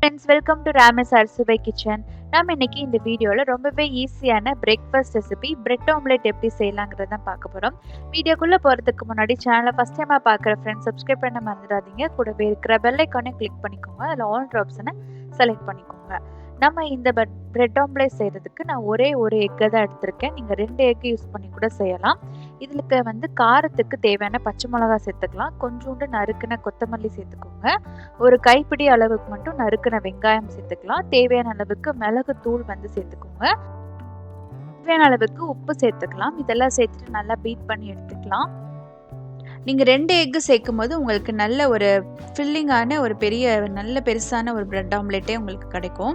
Friends, welcome to Ramesh Arisuvai kitchen. நம்ம இன்னைக்கு இந்த வீடியோவில் ரொம்பவே ஈஸியான பிரேக்ஃபாஸ்ட் ரெசிபி பிரெட் ஆம்லெட் எப்படி செய்யலாங்கிறத தான் பார்க்க போகிறோம். வீடியோக்குள்ளே போகிறதுக்கு முன்னாடி சேனலை ஃபஸ்ட் டைமாக பார்க்குற ஃப்ரெண்ட்ஸ் சப்ஸ்கிரைப் பண்ண மறந்துடாதீங்க. கூடவே இருக்கிற பெல் ஐக்கானை கிளிக் பண்ணிக்கோங்க. அதில் ஆல் ஆப்ஷனை செலக்ட் பண்ணிக்கோங்க. நம்ம இந்த பிரெட் ஆம்லெட் செய்கிறதுக்கு நான் ஒரே ஒரு எக்கை தான் எடுத்திருக்கேன். நீங்கள் 2 எக்கு யூஸ் பண்ணி கூட செய்யலாம். இதுக்கு வந்து காரத்துக்கு தேவையான பச்சை மிளகாய் சேர்த்துக்கலாம். கொஞ்சோண்டு நறுக்கின கொத்தமல்லி சேர்த்துக்கோங்க. ஒரு கைப்பிடி அளவுக்கு மட்டும் நறுக்கின வெங்காயம் சேர்த்துக்கலாம். தேவையான அளவுக்கு மிளகு தூள் வந்து சேர்த்துக்கோங்க. தேவையான அளவுக்கு உப்பு சேர்த்துக்கலாம். இதெல்லாம் சேர்த்துட்டு நல்லா பீட் பண்ணி எடுத்துக்கலாம். நீங்கள் 2 எக்கு சேர்க்கும் போது உங்களுக்கு நல்ல ஒரு ஃபில்லிங்கான ஒரு நல்ல பெருசான ஒரு பிரெட் ஆம்லெட்டே உங்களுக்கு கிடைக்கும்.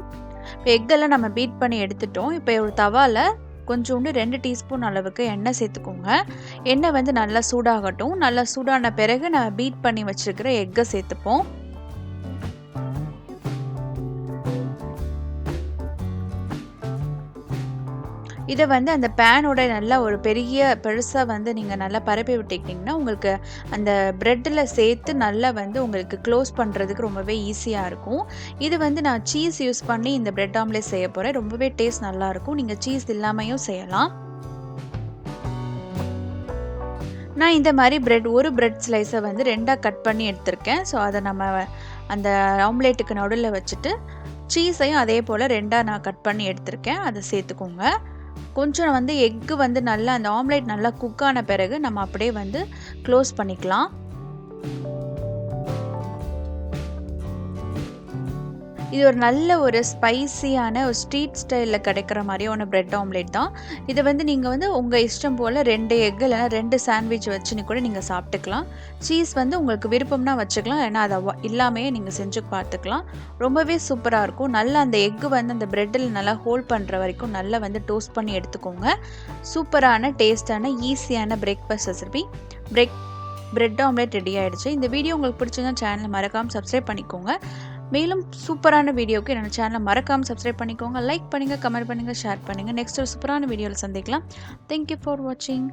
இப்போ எக்கெல்லாம் நம்ம பீட் பண்ணி எடுத்துட்டோம். இப்போ ஒரு தவாவில் கொஞ்சோண்டு 2 டீஸ்பூன் அளவுக்கு எண்ணெய் சேர்த்துக்கோங்க. எண்ணெய் வந்து நல்லா சூடாகட்டும். நல்லா சூடான பிறகு நம்ம பீட் பண்ணி வச்சுருக்கிற எக்கை சேர்த்துப்போம். இதை வந்து அந்த பேனோட நல்லா ஒரு பெருசாக வந்து நீங்கள் நல்லா பரப்பி விட்டுக்கிட்டிங்கன்னா உங்களுக்கு அந்த ப்ரெட்டில் சேர்த்து நல்லா வந்து உங்களுக்கு க்ளோஸ் பண்ணுறதுக்கு ரொம்பவே ஈஸியாக இருக்கும். இது வந்து நான் சீஸ் யூஸ் பண்ணி இந்த பிரெட் ஆம்லெட் செய்ய போகிறேன். ரொம்பவே டேஸ்ட் நல்லாயிருக்கும். நீங்கள் சீஸ் இல்லாமையும் செய்யலாம். நான் இந்த மாதிரி ஒரு பிரெட் ஸ்லைஸை வந்து 2ஆக கட் பண்ணி எடுத்திருக்கேன். ஸோ அதை நம்ம அந்த ஆம்லேட்டுக்கு நடுவில் வச்சுட்டு சீஸையும் அதே போல் 2ஆக நான் கட் பண்ணி எடுத்திருக்கேன். அதை சேர்த்துக்கோங்க. கொஞ்சம் வந்து எக்கு வந்து நல்லா அந்த ஆம்லேட் நல்லா குக் ஆன பிறகு நம்ம அப்படியே வந்து க்ளோஸ் பண்ணிக்கலாம். இது ஒரு நல்ல ஒரு ஸ்பைசியான ஒரு ஸ்ட்ரீட் ஸ்டைலில் கிடைக்கிற மாதிரியான பிரெட் ஆம்லேட் தான். இதை வந்து நீங்கள் வந்து உங்கள் இஷ்டம் போல் 2 எக்கு இல்லைனா 2 சாண்ட்விச் வச்சுன்னு கூட நீங்கள் சாப்பிட்டுக்கலாம். சீஸ் வந்து உங்களுக்கு விருப்பம்னா வச்சுக்கலாம், ஏன்னா அதை இல்லாமையே நீங்கள் செஞ்சு பார்த்துக்கலாம். ரொம்பவே சூப்பராக இருக்கும். நல்லா அந்த எக்கு வந்து அந்த ப்ரெட்டில் நல்லா ஹோல்ட் பண்ணுற வரைக்கும் நல்லா வந்து டோஸ்ட் பண்ணி எடுத்துக்கோங்க. சூப்பரான டேஸ்டான ஈஸியான breakfast recipe bread omelette ready ஆகிடுச்சு. இந்த வீடியோ உங்களுக்கு பிடிச்சிருந்தா சேனலை மறக்காமல் சப்ஸ்கிரைப் பண்ணிக்கோங்க. மேலும் சூப்பரான வீடியோவுக்கு என்னோட சேனலை மறக்காமல் சப்ஸ்கிரைப் பண்ணிக்கோங்க. லைக் பண்ணுங்கள், கமெண்ட் பண்ணுங்கள், ஷேர் பண்ணுங்கள். நெக்ஸ்ட் ஒரு சூப்பரான வீடியோவில் சந்திக்கலாம். தேங்க்யூ ஃபார் வாட்சிங்.